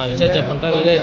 విజయ్ చెప్పంటారా విజయ్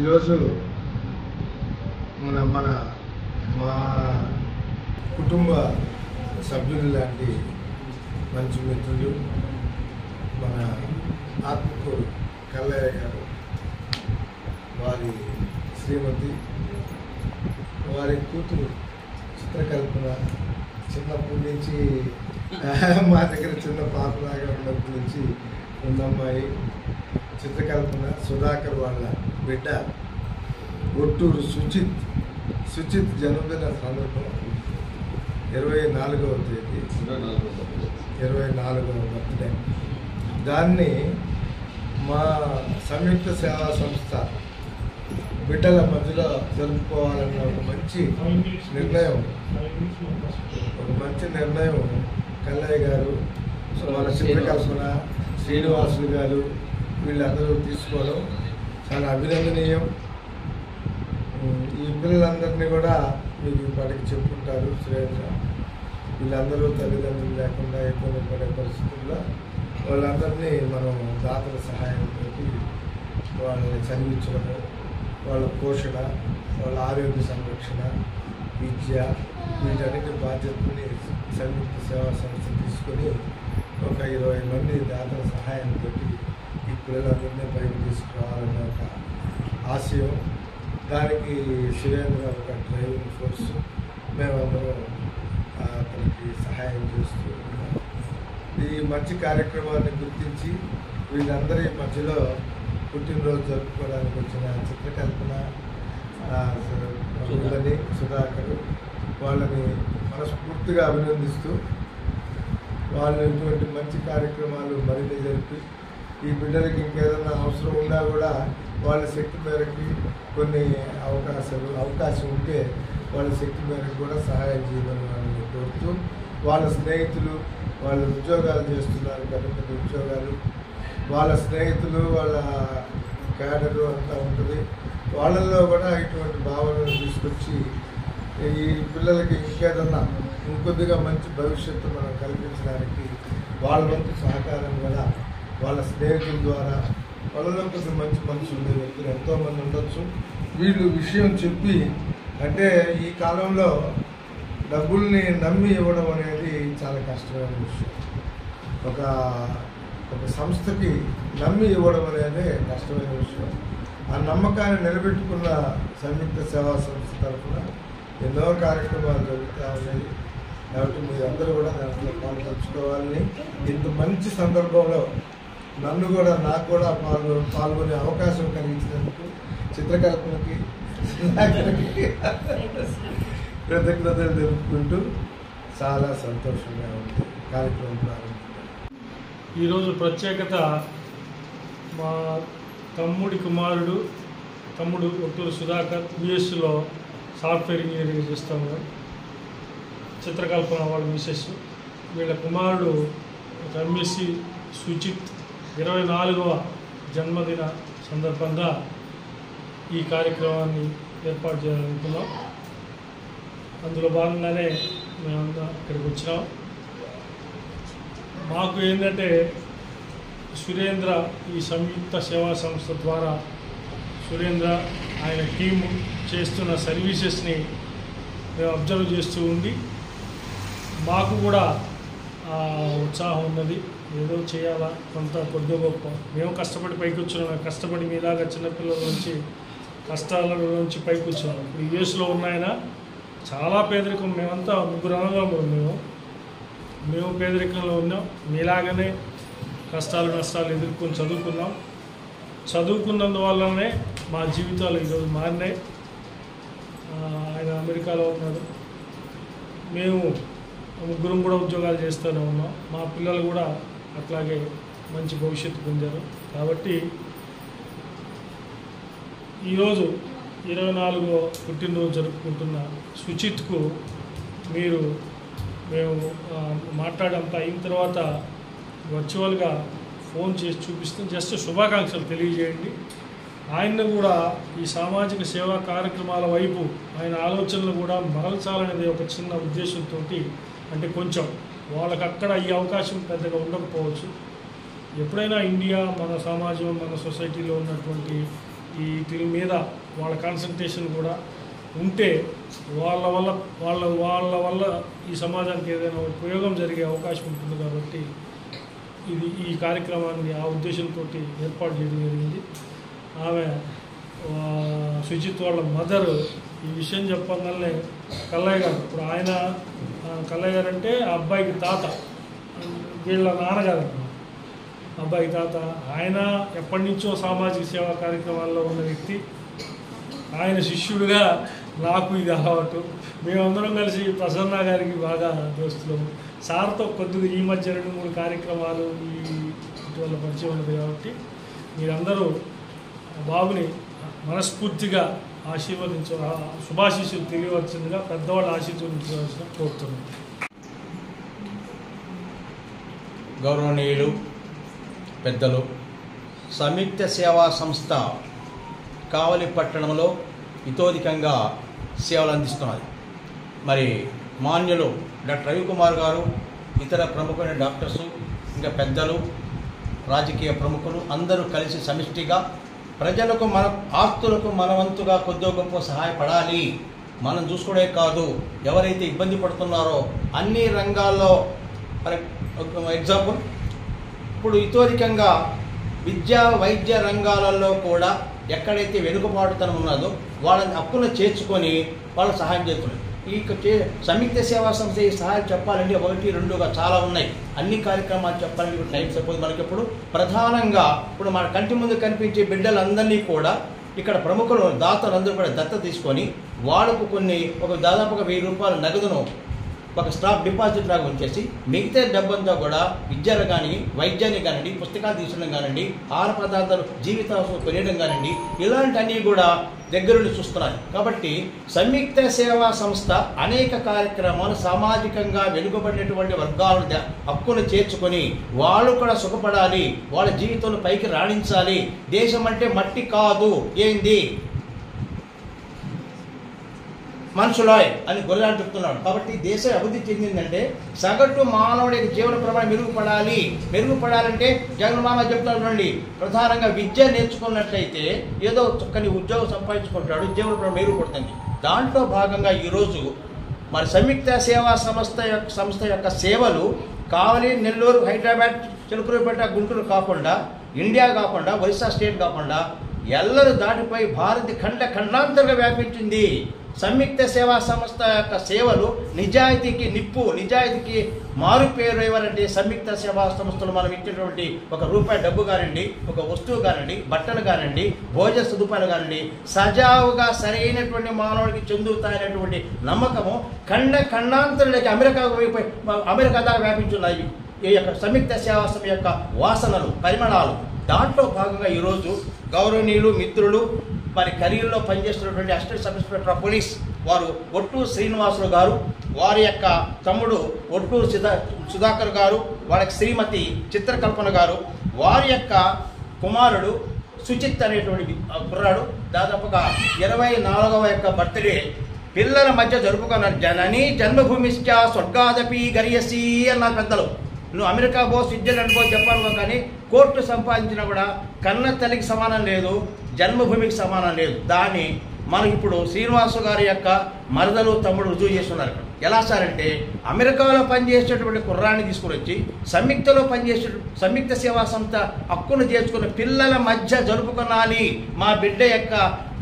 ఈరోజు మన మా కుటుంబ సభ్యులు లాంటి మంచి మిత్రులు మన ఆత్మకూరు కల్లయ్య గారు, వారి శ్రీమతి, వారి కూతురు చిత్రకల్పన చిన్నప్పటి నుంచి మా దగ్గర చిన్న పాపలాగా ఉన్నప్పటి నుంచి ఉందమ్మాయి చిత్రకల్పన. సుధాకర్ వాళ్ళ బిడ్డ ఒట్టూరు సుచిత్ జన్మదిన సందర్భం 24వ తేదీ 24వ బర్త్డే. దాన్ని మా సంయుక్త సేవా సంస్థ బిడ్డల మధ్యలో జరుపుకోవాలన్న ఒక మంచి నిర్ణయం కల్లయ్య గారు, వాళ్ళ చిత్రకల్పన, శ్రీనివాసులు గారు వీళ్ళందరూ తీసుకోవడం చాలా అభినందనీయం. ఈ పిల్లలందరినీ కూడా మీకు ఇప్పటికి చెప్పుకుంటారు. సురేంద్ర వీళ్ళందరూ తల్లిదండ్రులు లేకుండా ఇబ్బంది పడే పరిస్థితుల్లో వాళ్ళందరినీ మనం దాతల సహాయంతో వాళ్ళని చదివించడము, వాళ్ళ పోషణ, వాళ్ళ ఆరోగ్య సంరక్షణ, విద్య వీటన్నిటి బాధ్యతని సంయుక్త సేవా సంస్థ తీసుకొని ఒక 20 మంది దాతల సహాయంతో ఈ పిల్లలందరినీ పైకి తీసుకురావాలనే ఒక ఆశయం. దానికి సురేంద్ర ఒక డ్రైవింగ్ ఫోర్స్, మేమందరం అతనికి సహాయం చేస్తూ ఉన్నాం. ఈ మంచి కార్యక్రమాన్ని గుర్తించి వీళ్ళందరి మధ్యలో పుట్టినరోజు జరుపుకోవడానికి వచ్చిన చిత్రకల్పన వీళ్ళని, సుధాకర్ వాళ్ళని మనస్ఫూర్తిగా అభినందిస్తూ, వాళ్ళు ఇటువంటి మంచి కార్యక్రమాలు మరిన్ని జరిపి ఈ బిడ్డలకి ఇంకేదన్నా అవసరం ఉన్నా కూడా వాళ్ళ శక్తి మేరకి కొన్ని అవకాశం ఉంటే వాళ్ళ శక్తి మేరకు కూడా సహాయం చేయమని వాళ్ళని కోరుతూ, వాళ్ళ స్నేహితులు వాళ్ళు ఉద్యోగాలు చేస్తున్నారు, పెద్ద పెద్ద ఉద్యోగాలు, వాళ్ళ స్నేహితులు వాళ్ళ క్యాడరు అంతా ఉంటుంది. వాళ్ళల్లో కూడా ఇటువంటి భావనలు తీసుకొచ్చి ఈ పిల్లలకి ఇంకేదన్నా ఇంకొద్దిగా మంచి భవిష్యత్తు మనం కల్పించడానికి వాళ్ళ వంతు సహకారం కూడా వాళ్ళ స్నేహితుల ద్వారా, వాళ్ళలో కొంచెం మంచి మనసు ఉండే వ్యక్తులు ఎంతోమంది ఉండొచ్చు. వీళ్ళు విషయం చెప్పి, అంటే ఈ కాలంలో డబ్బుల్ని నమ్మి ఇవ్వడం అనేది చాలా కష్టమైన విషయం. ఒక సంస్థకి నమ్మి ఇవ్వడం అనేది కష్టమైన విషయం. ఆ నమ్మకాన్ని నిలబెట్టుకున్న సంయుక్త సేవా సంస్థ తరఫున ఎన్నో కార్యక్రమాలు జరుగుతూ ఉన్నాయి. కాబట్టి మీరందరూ కూడా దాంట్లో పాల్పంచుకోవాలని, ఇంత మంచి సందర్భంలో నాకు కూడా పాల్గొనే అవకాశం కలిగించినందుకు చిత్రకల్పనకి కృతజ్ఞతలు తెలుపుకుంటూ చాలా సంతోషంగా ఉంది కార్యక్రమం ప్రారంభించారు. ఈరోజు ప్రత్యేకత, మా తమ్ముడు ఒట్టూరు సుధాకర్ యుఎస్లో సాఫ్ట్వేర్ ఇంజనీరింగ్ చేస్తాము. చిత్రకల్పన వాళ్ళ మిసెస్, వీళ్ళ కుమారుడు ఎంఎస్సి సుచిత్ 24వ జన్మదిన సందర్భంగా ఈ కార్యక్రమాన్ని ఏర్పాటు చేయాలనుకున్నాం. అందులో భాగంగానే మేమంతా ఇక్కడికి వచ్చినాం. మాకు ఏంటంటే సురేంద్ర ఈ సంయుక్త సేవా సంస్థ ద్వారా సురేంద్ర ఆయన టీము చేస్తున్న సర్వీసెస్ని మేము అబ్జర్వ్ చేస్తూ ఉండి మాకు కూడా ఉత్సాహం ఉన్నది. ఏదో చేయాలా, కొంత కొద్ది గొప్ప మేము కష్టపడి పైకి వచ్చినాం. కష్టపడి మీలాగా చిన్నపిల్లల నుంచి కష్టాల నుంచి పైకి వచ్చినాం. ఇప్పుడు యుఎస్లో ఉన్నాయన చాలా పేదరికం, మేమంతా 3 అన్నదమ్ములు, మేము పేదరికంలో ఉన్నాం. మీలాగనే కష్టాలు నష్టాలు ఎదుర్కొని చదువుకున్నందువల్లనే మా జీవితాలు ఈరోజు మారినాయి. ఆయన అమెరికాలో ఉన్నాడు, మేము 3 కూడా ఉద్యోగాలు చేస్తూనే ఉన్నాం. మా పిల్లలు కూడా అట్లాగే మంచి భవిష్యత్తు పొందారు. కాబట్టి ఈరోజు 24వ పుట్టినరోజు జరుపుకుంటున్న సుచిత్కు మేము మాట్లాడంతా అయిన తర్వాత వర్చువల్గా ఫోన్ చేసి చూపిస్తాం. జస్ట్ శుభాకాంక్షలు తెలియజేయండి. ఆయన్ని కూడా ఈ సామాజిక సేవా కార్యక్రమాల వైపు ఆయన ఆలోచనలు కూడా మరల్చాలనేది ఒక చిన్న ఉద్దేశంతో, అంటే కొంచెం వాళ్ళకి అక్కడ ఈ అవకాశం పెద్దగా ఉండకపోవచ్చు. ఎప్పుడైనా ఇండియా, మన సమాజం, మన సొసైటీలో ఉన్నటువంటి ఈ దీని మీద వాళ్ళ కాన్సన్ట్రేషన్ కూడా ఉంటే వాళ్ళ వల్ల ఈ సమాజానికి ఏదైనా ఉపయోగం జరిగే అవకాశం ఉంటుంది. కాబట్టి ఈ కార్యక్రమాన్ని ఆ ఉద్దేశంతో ఏర్పాటు చేయడం జరిగింది. ఆమె సుజిత్ వాళ్ళ మదర్ ఈ విషయం చెప్పగానే కల్లయ్య గారు, ఇప్పుడు ఆయన కల్లయ్య గారు అంటే ఆ అబ్బాయికి తాత, వీళ్ళ నాన్నగారు అన్నమాట. అబ్బాయికి తాత. ఆయన ఎప్పటి నుంచో సామాజిక సేవా కార్యక్రమాల్లో ఉన్న వ్యక్తి. ఆయన శిష్యుడిగా నాకు ఇది అలవాటు. మేమందరం కలిసి ప్రసన్న గారికి బాగా దోస్తులు. సార్తో కొద్దిగా ఈ మధ్య 2-3 కార్యక్రమాలు ఇటీవల పరిచయం ఉన్నది. కాబట్టి మీరందరూ బాబుని మనస్ఫూర్తిగా శుభాశీస్సులు తెలియవలసిందిగా పెద్దవాళ్ళు ఆశీర్వదించవలసిన కోరుతున్నాను. గౌరవనీయులు పెద్దలు, సంయుక్త సేవా సంస్థ కావలి పట్టణంలో ఇతోధికంగా సేవలు అందిస్తున్నది. మరి మాన్యులు డాక్టర్ రవికుమార్ గారు, ఇతర ప్రముఖులైన డాక్టర్సు, ఇంకా పెద్దలు, రాజకీయ ప్రముఖులు అందరూ కలిసి సమిష్టిగా ప్రజలకు మన ఆస్తులకు మనవంతుగా కొద్దో గొప్ప సహాయపడాలి. మనం చూసుకోవడే కాదు, ఎవరైతే ఇబ్బంది పడుతున్నారో అన్ని రంగాల్లో, ఫర్ ఎగ్జాంపుల్ ఇప్పుడు ఇతోధికంగా విద్యా వైద్య రంగాలలో కూడా ఎక్కడైతే వెనుకబాటుతనం ఉన్నదో వాళ్ళని హక్కును చేర్చుకొని వాళ్ళకి సహాయం చేస్తున్నారు. ఈ సంయుక్త సేవా సంస్థ ఈ సహాయం చెప్పాలంటే 1-2గా చాలా ఉన్నాయి. అన్ని కార్యక్రమాలు చెప్పాలంటే ఇప్పుడు టైం సపోజ్ మనకి ఇప్పుడు ప్రధానంగా ఇప్పుడు మన కంటి ముందు కనిపించే బిడ్డలందరినీ కూడా ఇక్కడ ప్రముఖులు దాతలందరూ కూడా దత్త తీసుకొని వాళ్ళకు దాదాపుగా 1000 రూపాయల నగదును ఒక స్టాక్ డిపాజిట్ లాగా ఉంచేసి మిగతా డబ్బంతా కూడా విద్యలు కానీ, వైద్యాన్ని కానివ్వండి, పుస్తకాలు తీసుకోవడం కానివ్వండి, ఆహార పదార్థాలు జీవితావసరం కొనేయడం కానివ్వండి, ఇలాంటివన్నీ కూడా దగ్గరుండి చూస్తున్నారు. కాబట్టి సంయుక్త సేవా సంస్థ అనేక కార్యక్రమాలు సామాజికంగా వెనుకబడినటువంటి వర్గాలను హక్కును చేర్చుకొని వాళ్ళు కూడా సుఖపడాలి, వాళ్ళ జీవితంలో పైకి రాణించాలి. దేశం అంటే మట్టి కాదు, ఏంది మనుషులాయ్ అని గొర్రెలు చెప్తున్నాడు. కాబట్టి దేశం అభివృద్ధి చెందిందంటే సగటు మానవుడి జీవన ప్రమాణం మెరుగుపడాలంటే జగన్మామ చెప్తున్నాడు చూడండి, ప్రధానంగా విద్య నేర్చుకున్నట్లయితే ఏదో చక్కని ఉద్యోగం సంపాదించుకుంటాడు, జీవన ప్రమాణం మెరుగుపడుతుంది. దాంట్లో భాగంగా ఈరోజు మరి సంయుక్త సేవా సంస్థ యొక్క సేవలు కావలి, నెల్లూరు, హైదరాబాద్, చిలుకూరుపేట, గుంటూరు కాకుండా, ఇండియా కాకుండా, ఒరిస్సా స్టేట్ కాకుండా ఎల్లరూ దాటిపోయి భారత ఖండాంతరంగా వ్యాపించింది. సంయుక్త సేవా సంస్థ యొక్క సేవలు నిజాయితీకి నిప్పు, నిజాయితీకి మారుపేరు ఎవరంటే సంయుక్త సేవా సంస్థలు మనం ఇచ్చేటువంటి ₹1 డబ్బు కానివ్వండి, ఒక వస్తువు కానివ్వండి, బట్టలు కానివ్వండి, భోజన సదుపాయాలు కానివ్వండి, సజావుగా సరైనటువంటి మానవుడికి చెందుతాయనేటువంటి నమ్మకము ఖండాంతరులకి అమెరికా దాకా వ్యాపించున్నాయి ఈ యొక్క సంయుక్త సేవా సంస్థ యొక్క వాసనలు, పరిమాణాలు. దాంట్లో భాగంగా ఈరోజు గౌరవనీయులు మిత్రులు మరి కరీంలో పనిచేస్తున్నటువంటి assistant sub inspector of police వారు ఒట్టూరు శ్రీనివాసులు గారు, వారి యొక్క తమ్ముడు ఒట్టూరు సుధాకర్ గారు, వాళ్ళకి శ్రీమతి చిత్రకల్పన గారు, వారి యొక్క కుమారుడు సుచిత్ అనేటువంటి కుర్రాడు దాదాపుగా 24వ యొక్క బర్త్డే పిల్లల మధ్య జరుపుకున్నారు. జనని జన్మభూమిశ్చ స్వర్గాదపి గరియసి అన్నారు పెద్దలు. నువ్వు అమెరికా పో, స్విట్జర్లాండ్ పో, జపాన్ పో, కానీ కోర్టు సంపాదించినా కూడా కన్న తల్లికి సమానం లేదు, జన్మభూమికి సమానం లేదు. దాన్ని మనకి ఇప్పుడు శ్రీనివాసు గారి యొక్క మరదలు తమ్ముడు రుజువు చేస్తున్నారు. ఎలా సార్ అంటే అమెరికాలో పనిచేసేటువంటి కుర్రాన్ని తీసుకుని వచ్చి సంయుక్త సేవా సంస్థ హక్కును చేర్చుకున్న పిల్లల మధ్య జరుపుకోనాలి, మా బిడ్డ యొక్క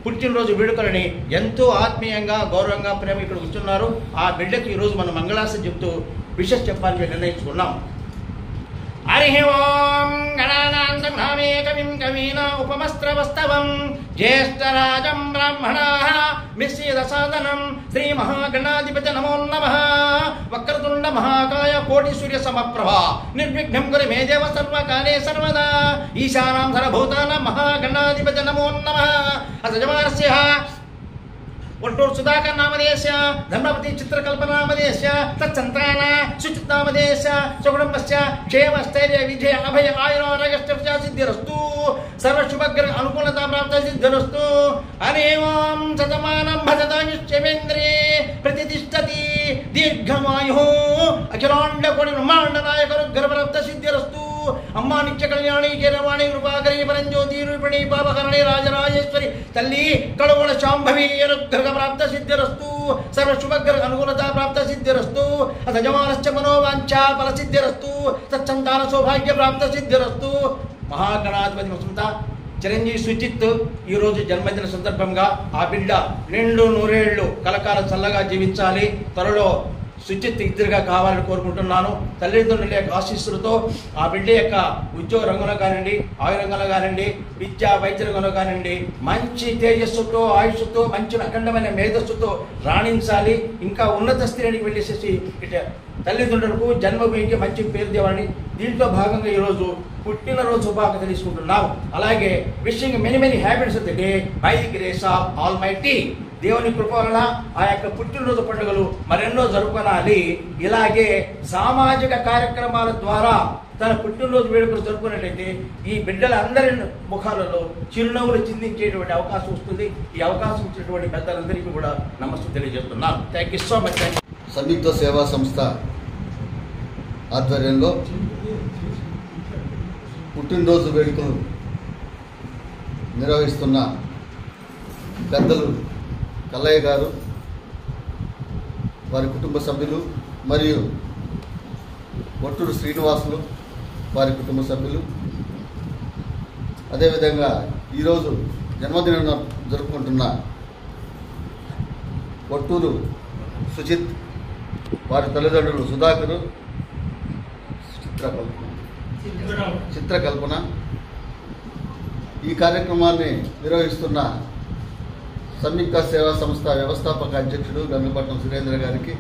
పుట్టినరోజు వేడుకలని ఎంతో ఆత్మీయంగా, గౌరవంగా, ప్రేమ ఇక్కడ కూర్చున్నారు. ఆ బిడ్డకి ఈరోజు మనం మంగళాసం చెప్తూ విషెస్ చెప్పాలని నిర్ణయించుకున్నాం. హరి ఓం గణానాం కవిం కవీన ఉపమస్త్రవస్తవం జ్యేష్ఠరాజం బ్రాహ్మణాః మిశ్రీద సాదనం శ్రీ మహాగణాధిపతి నమో నమః. వక్రతుండ మహాకాయ కోటి సూర్య సమప్రభ నిర్విఘ్నం కురు మే దేవ సర్వకాలే సర్వదా ఈశానాం సర్వభూతానాం మహాగణాధిపతి నమో నమః. అసజమానస్య ఒట్టూరు సుధాకర్ నామధేయస్య, ధర్మవతి చిత్రకల్పన నామధేయస్య, తత్సంతాన సుచిత్ నామధేయస్య, సుకుటుంబస్య క్షేమ స్థైర్య విజయ అభయ ఆయురారోగ్య సిద్ధిరస్తు, సర్వశుభగ్ర అనుకూలత ప్రాప్త సిద్ధిరస్తు. హరి ఓం శతమానం భజతాయుష్యేంద్రే ప్రతిష్టతి దీర్ఘమాయు అఖిలాండ కోటి బ్రహ్మాండ నాయక గర్భప్త సిద్ధిరస్తు. అమ్మా నిత్య కళ్యాణి కీరవాణి కృపాకరి పరంజ్యోతి రూపిణి పాపకరణి రాజరాజేశ్వరి తల్లి కళగుణ శాంభవి అనుగ్రహ ప్రాప్త సిద్ధిరస్తు సర్వ శుభగ్రహ అనుకూలత ప్రాప్త సిద్ధిరస్తు అజమానశ్చ మనోవాంఛ ఫల సిద్ధిరస్తు సత్సంతాన సౌభాగ్య ప్రాప్త సిద్ధిరస్తు. మహాగణాధిపతి వసంత చిరంజీవి సుజిత్ ఈరోజు జన్మదిన సందర్భంగా ఆ బిడ్డ నిండు నూరేళ్లు కలకాలం చల్లగా జీవించాలి. త్వరలో సుజిత్ ఇద్దరుగా కావాలని కోరుకుంటున్నాను. తల్లిదండ్రుల యొక్క ఆశీస్సులతో ఆ బిడ్డ యొక్క ఉద్యోగ రంగంలో కానివ్వండి, ఆయు రంగంలో కానివ్వండి, విద్యా వైద్య రంగంలో కానివ్వండి మంచి తేజస్సుతో ఆయుష్తో మంచి అఖండమైన మేధస్సుతో రాణించాలి. ఇంకా ఉన్నత శ్రేణికి వెళ్ళేసేసి ఇట తల్లిదండ్రులకు జన్మభూమికి మంచి పేరు తేవాలని దీంట్లో భాగంగా ఈరోజు పుట్టినరోజు శుభాకాంక్షలు తెలుసుకుంటున్నాం. అలాగే wishing many many happiness of the day by the grace of almighty. దేవుని కృప వలన ఆ యొక్క పుట్టినరోజు పండుగలు మరెన్నో జరుపుకోనాలి. ఇలాగే సామాజిక కార్యక్రమాల ద్వారా తన పుట్టినరోజు వేడుకలు జరుపుకున్నట్లయితే ఈ బిడ్డలందరి ముఖాలలో చిరునవ్వులు చిందించేటువంటి అవకాశం వస్తుంది. ఈ అవకాశం ఇచ్చినటువంటి పెద్దలందరికీ కూడా నమస్తే తెలియజేస్తున్నాను. Thank you so much. Samyukta Seva Sanstha ఆధ్వర్యంలో పుట్టినరోజు వేడుకలు నిర్వహిస్తున్న పెద్దలు కల్లయ్య గారు, వారి కుటుంబ సభ్యులు మరియు ఒట్టూరు శ్రీనివాసులు వారి కుటుంబ సభ్యులు, అదేవిధంగా ఈరోజు జన్మదినం జరుపుకుంటున్న ఒట్టూరు సుజిత్ వారి తల్లిదండ్రులు సుధాకరు, చిత్రకల్పన ఈ కార్యక్రమాన్ని నిర్వహిస్తున్న సంయుక్త సేవా సంస్థ వ్యవస్థాపక అధ్యక్షుడు గంగపట్నం సురేంద్ర గారికి,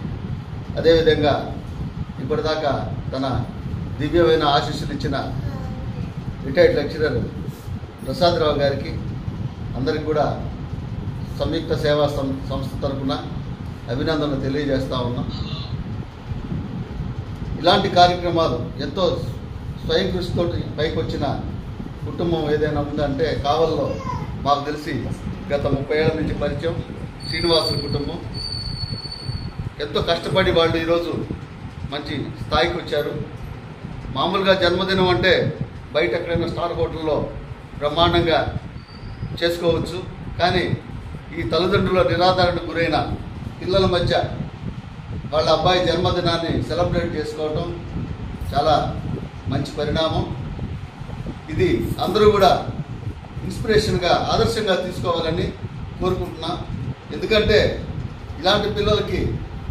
అదేవిధంగా ఇప్పటిదాకా తన దివ్యమైన ఆశీస్సులు ఇచ్చిన రిటైర్డ్ లెక్చరర్ ప్రసాదరావు గారికి అందరికి కూడా సంయుక్త సేవా సంస్థ తరఫున అభినందనలు తెలియజేస్తూ ఉన్నాం. ఇలాంటి కార్యక్రమాలు ఎంతో స్వయం కృషితో పైకి వచ్చిన కుటుంబం ఏదైనా ఉందంటే కావల్లో మాకు తెలిసి గత 30 ఏళ్ల నుంచి పరిచయం శ్రీనివాసుల కుటుంబం. ఎంతో కష్టపడి వాళ్ళు ఈరోజు మంచి స్థాయికి వచ్చారు. మామూలుగా జన్మదినం అంటే బయట ఎక్కడైనా స్టార్ హోటల్లో బ్రహ్మాండంగా చేసుకోవచ్చు. కానీ ఈ తల్లిదండ్రుల నిరాదరణకు గురైన పిల్లల మధ్య వాళ్ళ అబ్బాయి జన్మదినాన్ని సెలబ్రేట్ చేసుకోవటం చాలా మంచి పరిణామం. ఇది అందరూ కూడా ఇన్స్పిరేషన్గా ఆదర్శంగా తీసుకోవాలని కోరుకుంటున్నాం. ఎందుకంటే ఇలాంటి పిల్లలకి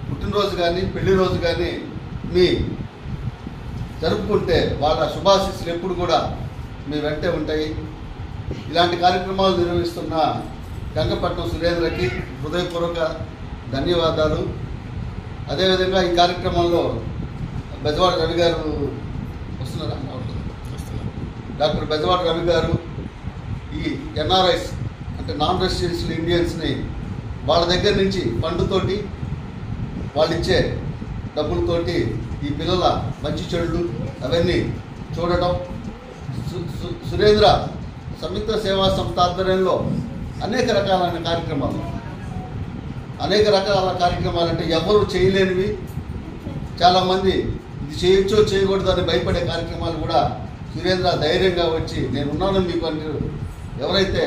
పుట్టినరోజు కానీ పెళ్లి రోజు కానీ మీ జరుపుకుంటే వాళ్ళ శుభాశీస్సులు ఎప్పుడు కూడా మీ వెంటే ఉంటాయి. ఇలాంటి కార్యక్రమాలు నిర్వహిస్తున్న గంగపట్నం సురేంద్రకి హృదయపూర్వక ధన్యవాదాలు. అదేవిధంగా ఈ కార్యక్రమంలో బెజవాడ రవి గారు వస్తున్నారా? డాక్టర్ బెజవాడ రవి గారు ఈ ఎన్ఆర్ఐస్ అంటే నాన్ రెసిడెన్షియల్ ఇండియన్స్ని వాళ్ళ దగ్గర నుంచి ఫండ్తోటి వాళ్ళు ఇచ్చే డబ్బులతోటి ఈ పిల్లల మంచి చెడులు అవన్నీ చూడటం. సురేంద్ర సంయుక్త సేవా సంస్థ ఆధ్వర్యంలో అనేక రకాలైన కార్యక్రమాలు అంటే ఎవరు చేయలేనివి, చాలామంది ఇది చేయొచ్చో చేయకూడదు అని భయపడే కార్యక్రమాలు కూడా సురేంద్ర ధైర్యంగా వచ్చి నేనున్నాను మీకు అని ఎవరైతే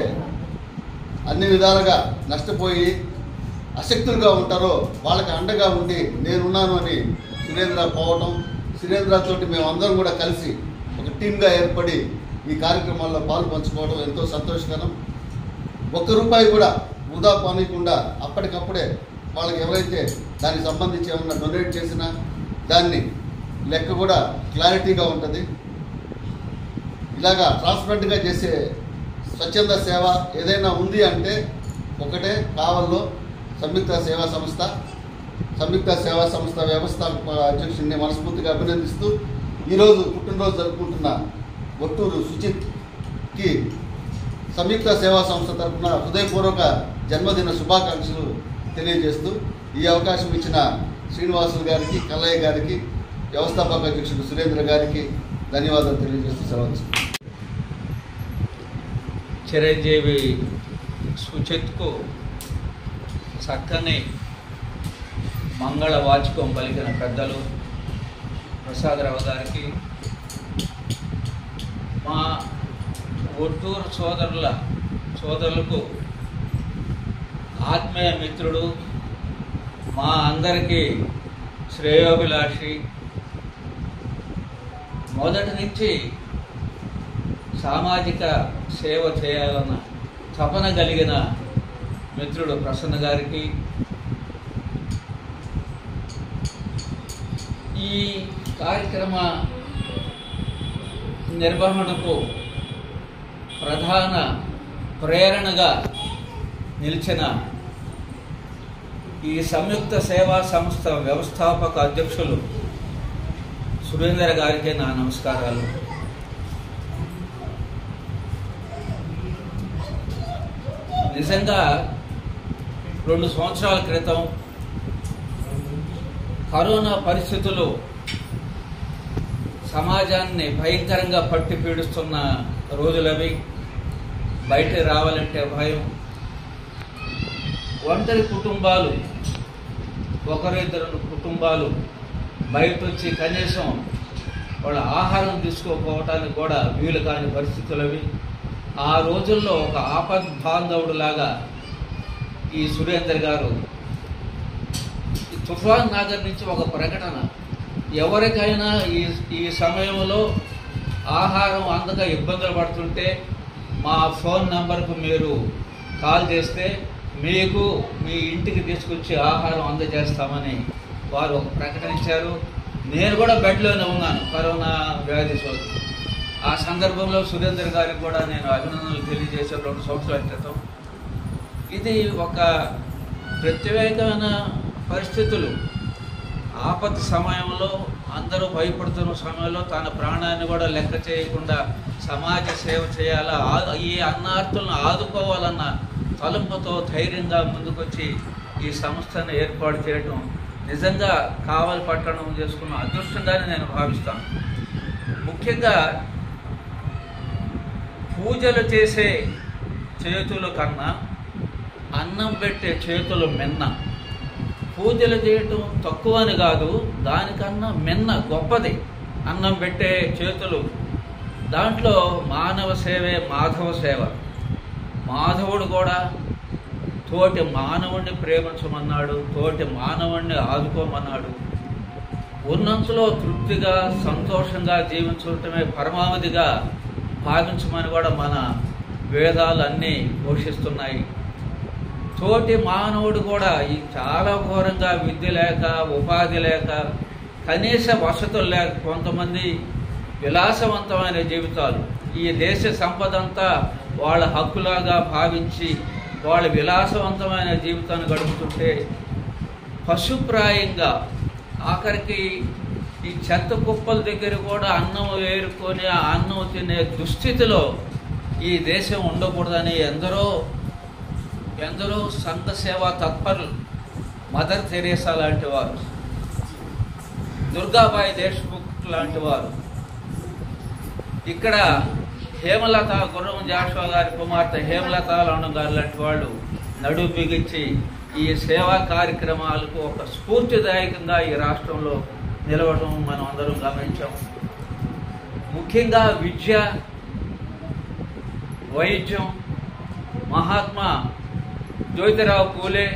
అన్ని విధాలుగా నష్టపోయి అశక్తులుగా ఉంటారో వాళ్ళకి అండగా ఉండి నేనున్నాను అని సురేంద్ర పోవటం, సురేంద్రతోటి మేమందరం కూడా కలిసి ఒక టీమ్గా ఏర్పడి ఈ కార్యక్రమాల్లో పాలు పంచుకోవడం ఎంతో సంతోషకరం. ₹1 కూడా వృధా పోనీయకుండా అప్పటికప్పుడే వాళ్ళకి ఎవరైతే దానికి సంబంధించి ఏమన్నా డొనేట్ చేసినా దాన్ని లెక్క కూడా క్లారిటీగా ఉంటుంది. ఇలాగా ట్రాన్స్పరెంట్గా చేసే స్వచ్ఛంద సేవ ఏదైనా ఉంది అంటే ఒకటే కావల్లో సంయుక్త సేవా సంస్థ వ్యవస్థాపక అధ్యక్షుడిని మనస్ఫూర్తిగా అభినందిస్తూ ఈరోజు పుట్టినరోజు జరుపుకుంటున్న ఒట్టూరు సుజిత్కి సంయుక్త సేవా సంస్థ తరఫున హృదయపూర్వక జన్మదిన శుభాకాంక్షలు తెలియజేస్తూ ఈ అవకాశం ఇచ్చిన శ్రీనివాసులు గారికి, కల్లయ్య గారికి, వ్యవస్థాపక అధ్యక్షుడు సురేంద్ర గారికి ధన్యవాదాలు తెలియజేస్తూ సెలవు. చిరంజీవి సుచిత్కు చక్కని మంగళ వాచకం పలికిన పెద్దలు ప్రసాదరావు గారికి, మా ఒట్టూరు సోదరులకు ఆత్మీయ మిత్రుడు, మా అందరికీ శ్రేయోభిలాషి, మొదటి నుంచి సామాజిక సేవ చేయాలన్న తపన కలిగిన మిత్రుడు ప్రసన్న గారికి, ఈ కార్యక్రమ నిర్వహణకు ప్రధాన ప్రేరణగా నిలిచిన ఈ సంయుక్త సేవా సంస్థ వ్యవస్థాపక అధ్యక్షులు సురేందర్ గారికి నా నమస్కారాలు. నిజంగా 2 సంవత్సరాల క్రితం కరోనా పరిస్థితులు సమాజాన్ని భయంకరంగా పట్టి పీడిస్తున్న రోజులవి. బయట రావాలంటే భయం. ఒంటరి కుటుంబాలు, 1-2 కుటుంబాలు బయట వచ్చి కనీసం వాళ్ళ ఆహారం తీసుకోకపోవటానికి కూడా వీలు కాని పరిస్థితులవి. ఆ రోజుల్లో ఒక ఆపద్ బాంధవుడులాగా ఈ సురేందర్ గారు తుఫాన్ నగర్ నుంచి ఒక ప్రకటన, ఎవరికైనా ఈ సమయంలో ఆహారం అందక ఇబ్బందులు పడుతుంటే మా ఫోన్ నంబర్కు మీరు కాల్ చేస్తే మీకు మీ ఇంటికి తీసుకొచ్చి ఆహారం అందజేస్తామని వారు ఒక ప్రకటన ఇచ్చారు. నేను కూడా బెడ్లోనే ఉన్నాను కరోనా వ్యాధి సోకి. ఆ సందర్భంలో సురేందర్ గారికి కూడా నేను అభినందనలు తెలియజేశాను 2 సంవత్సరాల క్రితం. ఇది ఒక ప్రత్యేకమైన పరిస్థితులు. ఆపద సమయంలో అందరూ భయపడుతున్న సమయంలో తన ప్రాణాన్ని కూడా లెక్క చేయకుండా సమాజ సేవ చేయాలా, ఈ అన్నార్థులను ఆదుకోవాలన్న తలంపుతో ధైర్యంగా ముందుకొచ్చి ఈ సంస్థను ఏర్పాటు చేయడం నిజంగా కావలి పట్టణం చేసుకున్న అదృష్టంగానే నేను భావిస్తాను. ముఖ్యంగా పూజలు చేసే చేతుల కన్నా అన్నం పెట్టే చేతులు మిన్న. పూజలు చేయటం తక్కువ అని కాదు, దానికన్నా మిన్న గొప్పది అన్నం పెట్టే చేతులు. దాంట్లో మానవ సేవే మాధవ సేవ. మాధవుడు కూడా తోటి మానవుణ్ణి ప్రేమించమన్నాడు, తోటి మానవుణ్ణి ఆదుకోమన్నాడు. ఉన్నంతలో తృప్తిగా సంతోషంగా జీవించటమే పరమావధిగా భావించమని కూడా మన వేదాలు అన్నీ ఘోషిస్తున్నాయి. తోటి మానవుడు కూడా ఈ చాలా ఘోరంగా విద్య లేక, ఉపాధి లేక, కనీస వసతులు లేక కొంతమంది విలాసవంతమైన జీవితాలు, ఈ దేశ సంపద అంతా వాళ్ళ హక్కులాగా భావించి వాళ్ళ విలాసవంతమైన జీవితాన్ని గడుపుతుంటే పశుప్రాయంగా ఆఖరికి ఈ చెత్త కుప్పల దగ్గర కూడా అన్నం ఏరుకొని ఆ అన్నం తినే దుస్థితిలో ఈ దేశం ఉండకూడదని ఎందరో సంఘ సేవా తత్పరులు, మదర్ తెరేసా లాంటి వారు, దుర్గాబాయి దేశ్ముఖ్ లాంటి వారు, ఇక్కడ హేమలత, గుర్రం జాషువా గారి కుమార్తె హేమలత లాంటి గారు లాంటి వాళ్ళు నడుము బిగించి ఈ సేవా కార్యక్రమాలకు ఒక స్ఫూర్తిదాయకంగా ఈ రాష్ట్రంలో నిలవడం మనం అందరం గమనించాం. ముఖ్యంగా విద్య, వైద్యం, మహాత్మా జ్యోతిరావు పూలే,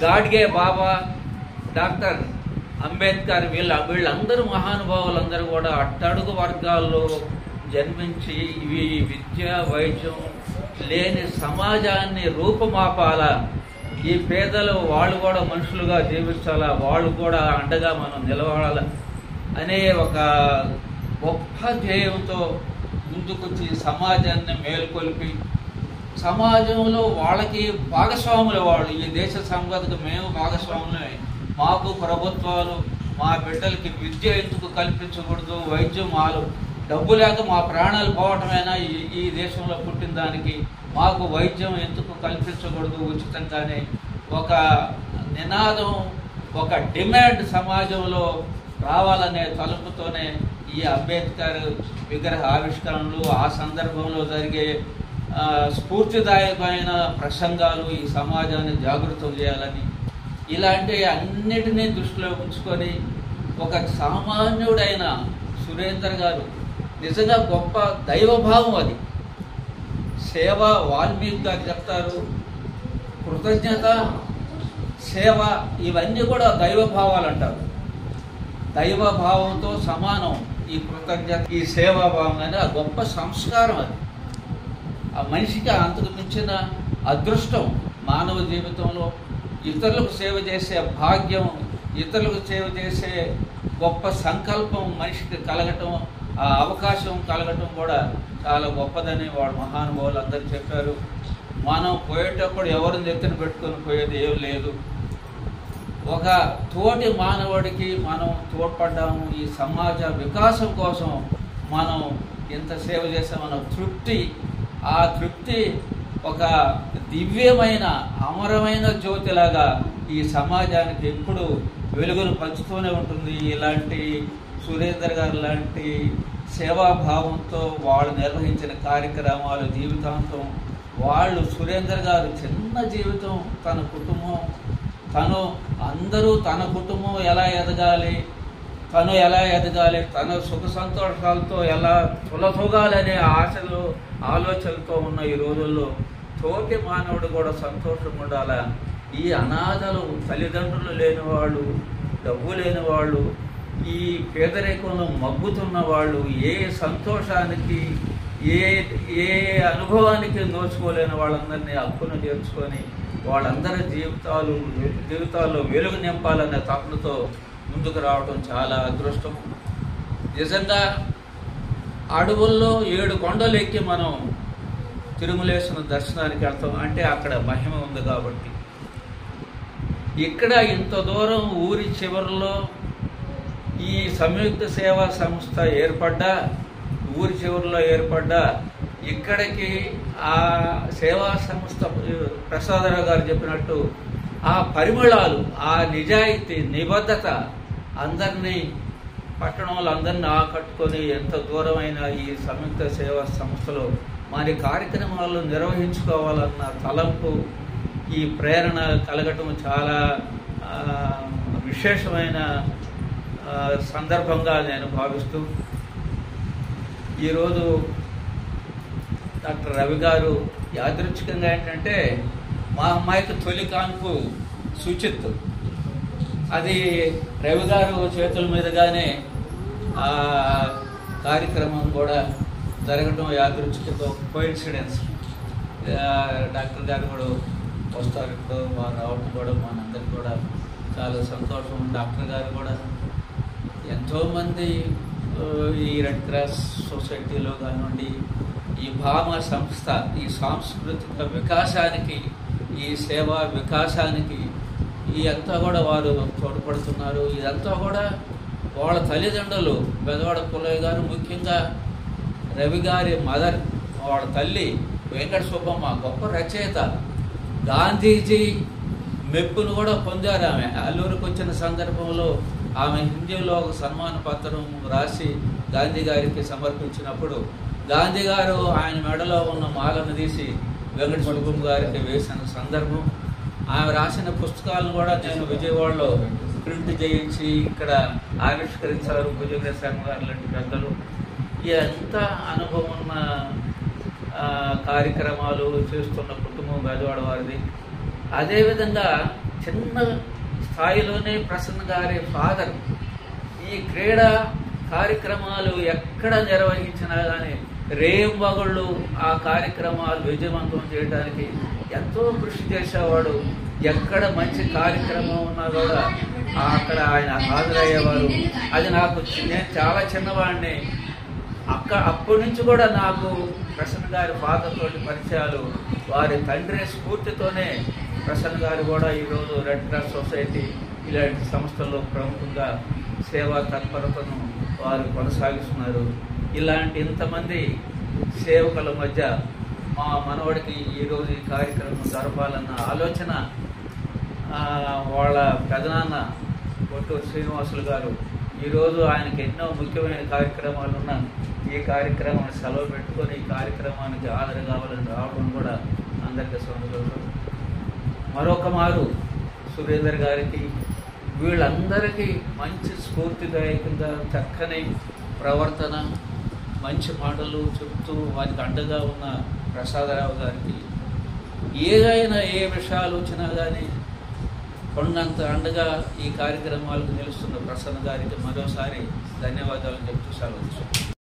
గాడ్గే బాబా, డాక్టర్ అంబేద్కర్ వీళ్ళందరూ మహానుభావులందరూ కూడా అట్టడుగు వర్గాల్లో జన్మించి ఇవి విద్య, వైద్యం లేని సమాజాన్ని రూపుమాపాలా, ఈ పేదలు వాళ్ళు కూడా మనుషులుగా జీవించాలా, వాళ్ళు కూడా అండగా మనం నిలబడాలా అనే ఒక గొప్ప ధ్యేయంతో ముందుకొచ్చి సమాజాన్ని మేల్కొల్పి సమాజంలో వాళ్ళకి భాగస్వాములు, వాళ్ళు ఈ దేశ సంపదకు మేము భాగస్వాములమే, మాకు ప్రభుత్వాలు మా బిడ్డలకి విద్య ఎందుకు కల్పించకూడదు, వైద్యం డబ్బు లేక మా ప్రాణాలు పోవటమైనా ఈ దేశంలో పుట్టిన దానికి మాకు వైద్యం ఎందుకు కల్పించకూడదు ఉచితంగానే ఒక నినాదం, ఒక డిమాండ్ సమాజంలో రావాలనే తలుపుతోనే ఈ అంబేద్కర్ విగ్రహ ఆవిష్కరణలు, ఆ సందర్భంలో జరిగే స్ఫూర్తిదాయకమైన ప్రసంగాలు ఈ సమాజాన్ని జాగృతం చేయాలని, ఇలాంటి అన్నిటినీ దృష్టిలో ఉంచుకొని ఒక సామాన్యుడైన సురేందర్ గారు నిజంగా గొప్ప దైవభావం అది. సేవ వాల్మీకి గారు చెప్తారు, కృతజ్ఞత, సేవ ఇవన్నీ కూడా దైవభావాలు అంటారు. దైవభావంతో సమానం ఈ కృతజ్ఞత, ఈ సేవాభావం అనేది ఆ గొప్ప సంస్కారం. అది ఆ మనిషికి అంతకు మించిన అదృష్టం మానవ జీవితంలో. ఇతరులకు సేవ చేసే భాగ్యం, ఇతరులకు సేవ చేసే గొప్ప సంకల్పం మనిషికి కలగటం, ఆ అవకాశం కలగటం కూడా చాలా గొప్పదని వాడు మహానుభావులు అందరూ చెప్పారు. మనం పోయేటప్పుడు ఎవరిని ఎత్తున పెట్టుకొని పోయేది ఏం లేదు. ఒక తోటి మానవుడికి మనం తోడ్పడ్డాము. ఈ సమాజ వికాసం కోసం మనం ఇంత సేవ చేసామన్న తృప్తి, ఆ తృప్తి ఒక దివ్యమైన అమరమైన జ్యోతిలాగా ఈ సమాజానికి ఎప్పుడు వెలుగును పంచుతూనే ఉంటుంది. ఇలాంటి సురేందర్ గారు లాంటి సేవాభావంతో వాళ్ళు నిర్వహించిన కార్యక్రమాలు జీవితాంతం వాళ్ళు, సురేందర్ గారు చిన్న జీవితం, తన కుటుంబం, అందరూ తన కుటుంబం ఎలా ఎదగాలి, తన సుఖ సంతోషాలతో ఎలా తులతూగాలనే ఆశలు ఆలోచనలతో ఉన్న ఈ రోజుల్లో తోటి మానవుడు కూడా సంతోషంగా ఉండాలి. ఈ అనాథలు, తల్లిదండ్రులు లేనివాళ్ళు, డబ్బు లేనివాళ్ళు, ఈ పేదరికంలో మగ్గుతున్న వాళ్ళు, ఏ సంతోషానికి ఏ అనుభవానికి నోచుకోలేని వాళ్ళందరినీ హక్కును చేర్చుకొని వాళ్ళందరి జీవితాల్లో వెలుగు నింపాలనే తపనతో ముందుకు రావడం చాలా అదృష్టం. నిజంగా అడవుల్లో 7 కొండలు ఎక్కి మనం తిరుమలేశ్వర దర్శనానికి వెళ్తాం అంటే అక్కడ మహిమ ఉంది కాబట్టి. ఇక్కడ ఇంత దూరం ఊరి చివరిలో ఈ సంయుక్త సేవా సంస్థ ఊరి చివరిలో ఏర్పడ్డా ఇక్కడికి ఆ సేవా సంస్థ ప్రసాదరావు గారు చెప్పినట్టు ఆ పరిమళాలు, ఆ నిజాయితీ, నిబద్ధత అందరినీ, పట్టణంలో అందరినీ ఆకట్టుకొని ఎంత దూరమైన ఈ సంయుక్త సేవా సంస్థలో మరి కార్యక్రమాలు నిర్వహించుకోవాలన్న తలంపు, ఈ ప్రేరణ కలగటం చాలా విశేషమైన సందర్భంగా నేను భావిస్తూ, ఈరోజు డాక్టర్ రవి గారు యాదృచ్ఛికంగా ఏంటంటే మా అమ్మాయికి తొలి కాన్పు సుచిత్, అది రవి గారు చేతుల మీదుగానే ఆ కార్యక్రమం కూడా జరగడం యాదృచ్ఛిక కోయిన్సిడెన్స్. డాక్టర్ గారు కూడా వస్తారు, ఇప్పుడు వారు రావడం కూడా మనందరికీ కూడా చాలా సంతోషం. డాక్టర్ గారు కూడా ఎంతోమంది ఈ రెడ్ క్రాస్ సొసైటీలో కానివ్వండి, ఈ భామ సంస్థ ఈ సాంస్కృతిక వికాసానికి, ఈ సేవా వికాసానికి ఇదంతా కూడా వారు తోడ్పడుతున్నారు. ఇదంతా కూడా వాళ్ళ తల్లిదండ్రులు పెదవాడ పుల్లయ్య గారు, ముఖ్యంగా రవి గారి మదర్, వాళ్ళ తల్లి వెంకట సుబ్బమ్మ గొప్ప రచయిత, గాంధీజీ మెప్పును కూడా పొందారు. ఆమె అల్లూరికి వచ్చిన సందర్భంలో ఆమె హిందీలో ఒక సన్మాన పత్రం రాసి గాంధీ గారికి సమర్పించినప్పుడు గాంధీ గారు ఆయన మెడలో ఉన్న మాలను తీసి వెంకట సుబ్బమ్మ గారికి వేసిన సందర్భం. ఆమె రాసిన పుస్తకాలను కూడా నేను విజయవాడలో ప్రింట్ చేయించి ఇక్కడ ఆవిష్కరించారు భుజంగ శర్మ గారు లాంటి పెద్దలు. ఎంత అనుభవం ఉన్న కార్యక్రమాలు చేస్తున్న కుటుంబం బెజవాడ వారిది. అదేవిధంగా చిన్న స్థాయిలోనే ప్రసన్న గారి ఫాదర్ ఈ క్రీడా కార్యక్రమాలు ఎక్కడ నిర్వహించినా కానీ రేంబగళ్ళు ఆ కార్యక్రమాలు విజయవంతం చేయడానికి ఎంతో కృషి చేసేవాడు. ఎక్కడ మంచి కార్యక్రమం ఉన్నా కూడా అక్కడ ఆయన హాజరయ్యేవారు. అది నాకు, నేను చాలా చిన్నవాడిని, అప్పటి నుంచి కూడా నాకు ప్రసన్న గారి ఫాదర్ తోటి పరిచయాలు, వారి తండ్రి స్ఫూర్తితోనే ప్రసన్న గారు కూడా ఈరోజు రెడ్ క్రాస్ సొసైటీ ఇలాంటి సంస్థల్లో ప్రముఖంగా సేవా తత్పరతను వారు కొనసాగిస్తున్నారు. ఇలాంటి ఇంతమంది సేవకుల మధ్య మా మనవడికి ఈరోజు ఈ కార్యక్రమం జరపాలన్న ఆలోచన వాళ్ళ పెదనాన్న కొట్టూరు శ్రీనివాసులు గారు, ఈరోజు ఆయనకి ఎన్నో ముఖ్యమైన కార్యక్రమాలు ఉన్న ఈ కార్యక్రమాన్ని సెలవు పెట్టుకొని ఈ కార్యక్రమానికి హాజరు కావాలని రావడం కూడా అందరికీ సంతోషం. మరొక మారు సురేందర్ గారికి, వీళ్ళందరికీ మంచి స్ఫూర్తిదాయకంగా చక్కని ప్రవర్తన, మంచి మాటలు చెప్తూ వారికి అండగా ఉన్న ప్రసాదరావు గారికి, ఏదైనా ఏ విషయాలు వచ్చినా కానీ కొండంత అండగా ఈ కార్యక్రమాలకు నిలుస్తున్న ప్రసన్న గారికి మరోసారి ధన్యవాదాలు చెప్తూ సెలవు.